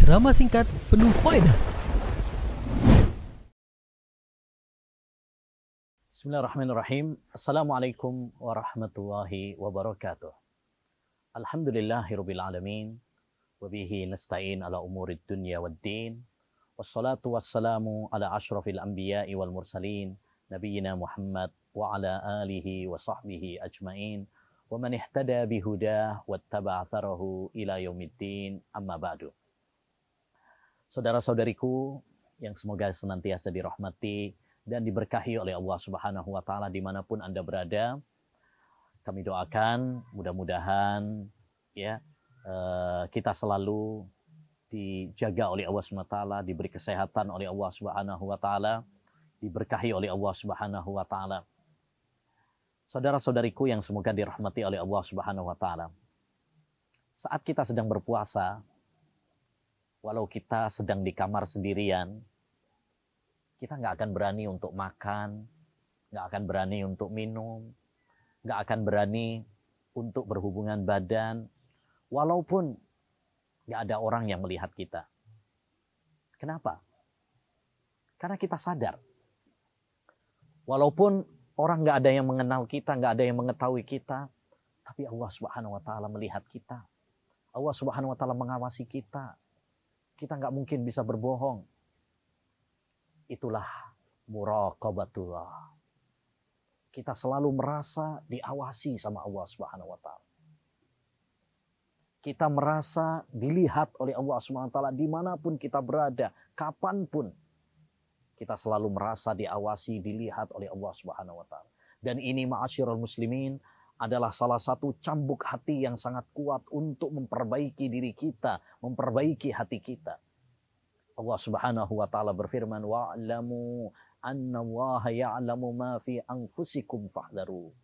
Drama singkat penuh faedah. Bismillahirrahmanirrahim. Assalamualaikum warahmatullahi wabarakatuh. Alhamdulillahirabbil alamin wa bihi nasta'in ala umurid dunya waddin. Wassalatu wassalamu ala asyrafil anbiya'i wal mursalin nabiyyina Muhammad wa ala alihi wa sahbihi ajmain wa man ihtada bihudah wattaba'a atharahu ila yaumiddin, amma ba'du. Saudara-saudariku yang semoga senantiasa dirahmati dan diberkahi oleh Allah Subhanahu wa taala dimanapun Anda berada, kami doakan mudah-mudahan kita selalu dijaga oleh Allah Subhanahu wa taala, diberi kesehatan oleh Allah Subhanahu wa taala, diberkahi oleh Allah Subhanahu wa taala. Saudara-saudariku yang semoga dirahmati oleh Allah Subhanahu wa taala. Saat kita sedang berpuasa, walau kita sedang di kamar sendirian, kita nggak akan berani untuk makan, nggak akan berani untuk minum, nggak akan berani untuk berhubungan badan, walaupun nggak ada orang yang melihat kita. Kenapa? Karena kita sadar, walaupun orang nggak ada yang mengenal kita, nggak ada yang mengetahui kita, tapi Allah Subhanahu wa taala melihat kita. Allah Subhanahu wa taala mengawasi kita. Kita nggak mungkin bisa berbohong. Itulah muraqabatullah. Kita selalu merasa diawasi sama Allah Subhanahu wa taala. Kita merasa dilihat oleh Allah Subhanahu wa taala dimanapun kita berada, kapanpun. Kita selalu merasa diawasi, dilihat oleh Allah Subhanahu wa taala. Dan ini ma'asyiral muslimin adalah salah satu cambuk hati yang sangat kuat untuk memperbaiki diri kita, memperbaiki hati kita. Allah Subhanahu wa taala berfirman, wa'lamu annallaha ya'lamu ma fi anfusikum fahdharu.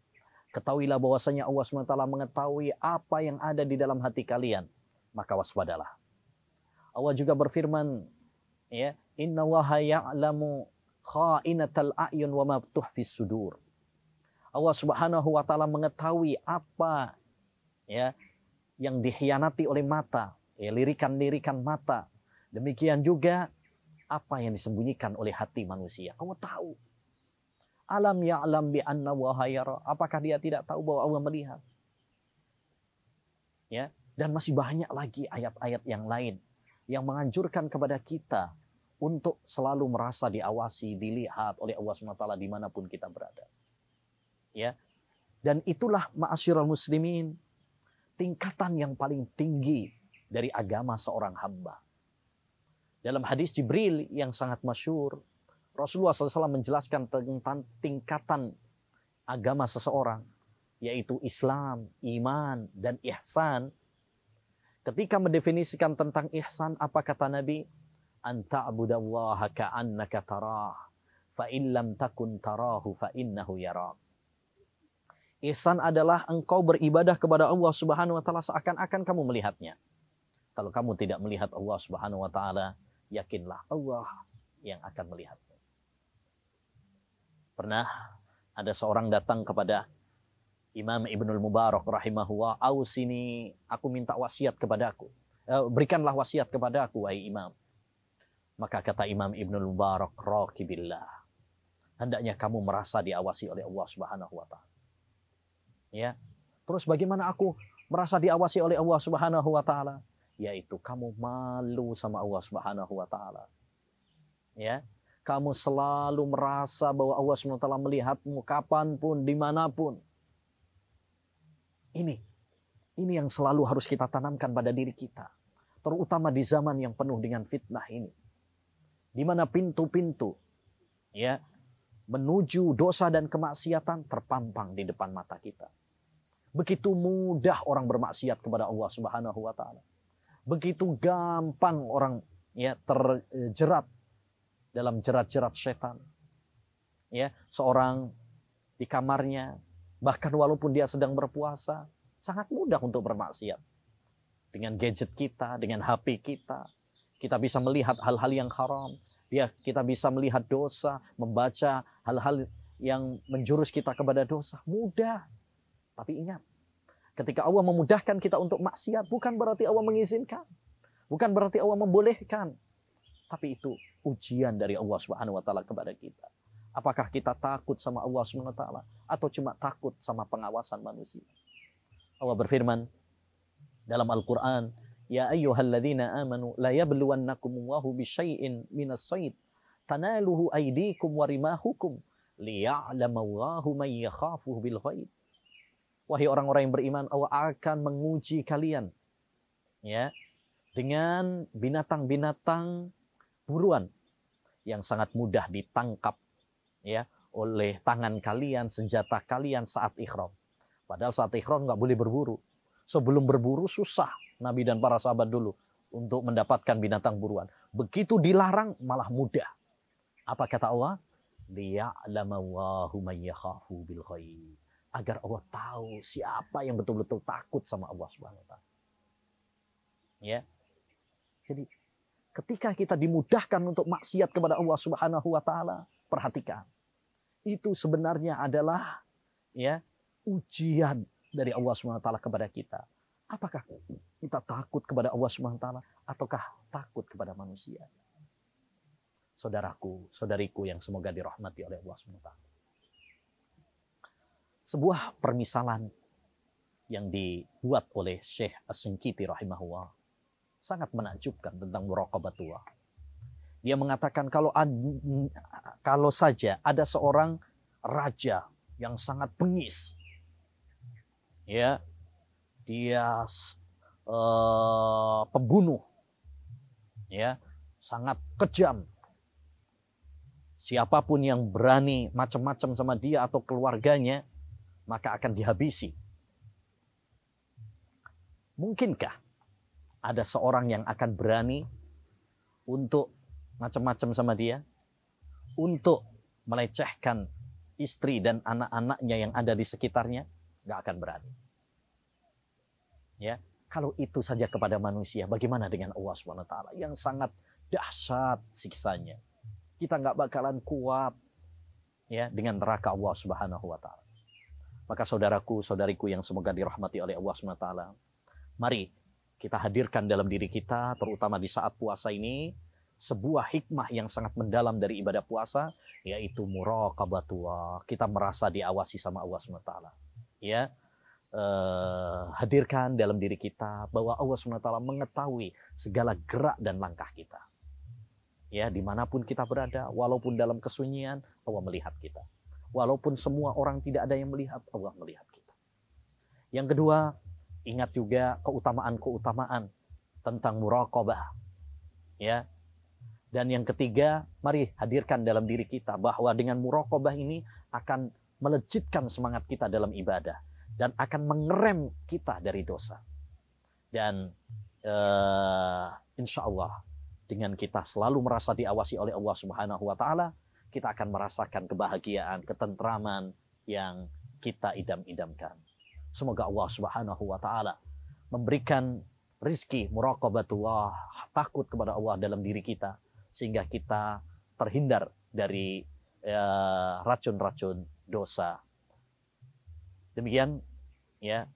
Ketahuilah bahwasanya Allah Subhanahu wa taala mengetahui apa yang ada di dalam hati kalian, maka waspadalah. Allah juga berfirman, innallaha ya'lamu kha'inatal a'yun wa ma tuhfis sudur. Allah Subhanahu wa taala mengetahui apa yang dikhianati oleh mata, lirikan-lirikan mata. Demikian juga apa yang disembunyikan oleh hati manusia. Allah tahu. Alam ya'lam bi anna wa yara. Apakah dia tidak tahu bahwa Allah melihat? Dan masih banyak lagi ayat-ayat yang lain yang menganjurkan kepada kita untuk selalu merasa diawasi, dilihat oleh Allah SWT dimanapun kita berada. Dan itulah ma'asyiral muslimin, tingkatan yang paling tinggi dari agama seorang hamba. Dalam hadis Jibril yang sangat masyhur, Rasulullah SAW menjelaskan tentang tingkatan agama seseorang, yaitu Islam, iman, dan ihsan. Ketika mendefinisikan tentang ihsan, apa kata Nabi? Anta'budallaha ka'annaka tarah, fa in lam takun tarahu fa innahu yarak. Ihsan adalah engkau beribadah kepada Allah Subhanahu wa taala seakan-akan kamu melihatnya. Kalau kamu tidak melihat Allah Subhanahu wa taala, yakinlah Allah yang akan melihatmu. Pernah ada seorang datang kepada Imam Ibnul Mubarak rahimahullah, "Ausini, aku minta wasiat kepadaku. Berikanlah wasiat kepadaku, wahai Imam." Maka kata Imam Ibnul Mubarak, "Raqibillah." Hendaknya kamu merasa diawasi oleh Allah Subhanahu wa taala. Terus bagaimana aku merasa diawasi oleh Allah Subhanahu wa taala? Yaitu kamu malu sama Allah Subhanahu wa taala. Kamu selalu merasa bahwa Allah Subhanahu wa taala melihatmu kapanpun, dimanapun. Ini yang selalu harus kita tanamkan pada diri kita. Terutama di zaman yang penuh dengan fitnah ini. Di mana pintu-pintu menuju dosa dan kemaksiatan terpampang di depan mata kita. Begitu mudah orang bermaksiat kepada Allah Subhanahu wa taala. Begitu gampang orang terjerat dalam jerat-jerat setan. Seorang di kamarnya, bahkan walaupun dia sedang berpuasa, sangat mudah untuk bermaksiat. Dengan gadget kita, dengan HP kita, kita bisa melihat hal-hal yang haram. Kita bisa melihat dosa, membaca hal-hal yang menjurus kita kepada dosa. Mudah. Tapi ingat, ketika Allah memudahkan kita untuk maksiat, bukan berarti Allah mengizinkan. Bukan berarti Allah membolehkan. Tapi itu ujian dari Allah Subhanahu wa taala kepada kita. Apakah kita takut sama Allah Subhanahu wa taala atau cuma takut sama pengawasan manusia? Allah berfirman dalam Al-Qur'an, "Ya ayyuhalladzina amanu la yabluwannakumullahu bisyai'in minas sayd tanaluhu aydikum wa rimahukum liya'lamallahu man yakhafuhu bil ghaib." Wahai orang-orang yang beriman, Allah akan menguji kalian ya dengan binatang-binatang buruan yang sangat mudah ditangkap ya oleh tangan kalian, senjata kalian saat ihram. Padahal saat ihram nggak boleh berburu. Sebelum berburu susah Nabi dan para sahabat dulu untuk mendapatkan binatang buruan. Begitu dilarang malah mudah. Apa kata Allah? Liya'lamallahu man yakhafu bil ghaib. Agar Allah tahu siapa yang betul-betul takut sama Allah Subhanahu wa taala. Ya. Jadi ketika kita dimudahkan untuk maksiat kepada Allah Subhanahu wa taala, perhatikan. Itu sebenarnya adalah ya ujian dari Allah Subhanahu wa taala kepada kita. Apakah kita takut kepada Allah Subhanahu wa taala ataukah takut kepada manusia? Saudaraku, saudariku yang semoga dirahmati oleh Allah Subhanahu wa taala. Sebuah permisalan yang dibuat oleh Syekh As-Shinqiti rahimahullah sangat menakjubkan tentang muraqabatullah. Dia mengatakan kalau saja ada seorang raja yang sangat bengis, ya, dia pembunuh, ya, sangat kejam. Siapapun yang berani macam-macam sama dia atau keluarganya, maka akan dihabisi. Mungkinkah ada seorang yang akan berani untuk macam-macam sama dia, untuk melecehkan istri dan anak-anaknya yang ada di sekitarnya? Nggak akan berani. Ya, kalau itu saja kepada manusia, bagaimana dengan Allah SWT yang sangat dahsyat siksanya? Kita nggak bakalan kuat ya dengan neraka Allah Subhanahu wa taala. Maka saudaraku, saudariku yang semoga dirahmati oleh Allah SWT, mari kita hadirkan dalam diri kita, terutama di saat puasa ini, sebuah hikmah yang sangat mendalam dari ibadah puasa, yaitu muraqabatullah. Kita merasa diawasi sama Allah SWT. Ya, hadirkan dalam diri kita bahwa Allah SWT mengetahui segala gerak dan langkah kita. Ya, dimanapun kita berada, walaupun dalam kesunyian, Allah melihat kita. Walaupun semua orang tidak ada yang melihat, Allah melihat kita. Yang kedua, ingat juga keutamaan-keutamaan tentang muraqabah. Ya. Dan yang ketiga, mari hadirkan dalam diri kita bahwa dengan muraqabah ini akan melejitkan semangat kita dalam ibadah dan akan mengerem kita dari dosa. Dan insya Allah dengan kita selalu merasa diawasi oleh Allah Subhanahu wa taala, kita akan merasakan kebahagiaan, ketentraman yang kita idam-idamkan. Semoga Allah Subhanahu wa taala memberikan rizki muraqabatullah, takut kepada Allah dalam diri kita, sehingga kita terhindar dari racun-racun dosa. Demikian ya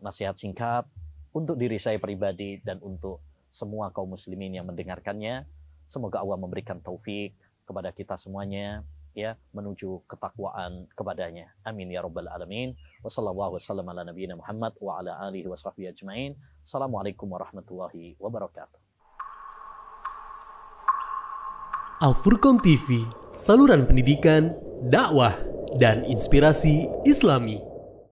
nasihat singkat untuk diri saya pribadi dan untuk semua kaum muslimin yang mendengarkannya. Semoga Allah memberikan taufik kepada kita semuanya ya menuju ketakwaan kepadanya. Amin ya rabbal alamin. Wassallallahu wasallam ala nabiyina Muhammad wa ala alihi washabbihi ajmain. Assalamualaikum warahmatullahi wabarakatuh. Al-Furqan TV, saluran pendidikan, dakwah, dan inspirasi Islami.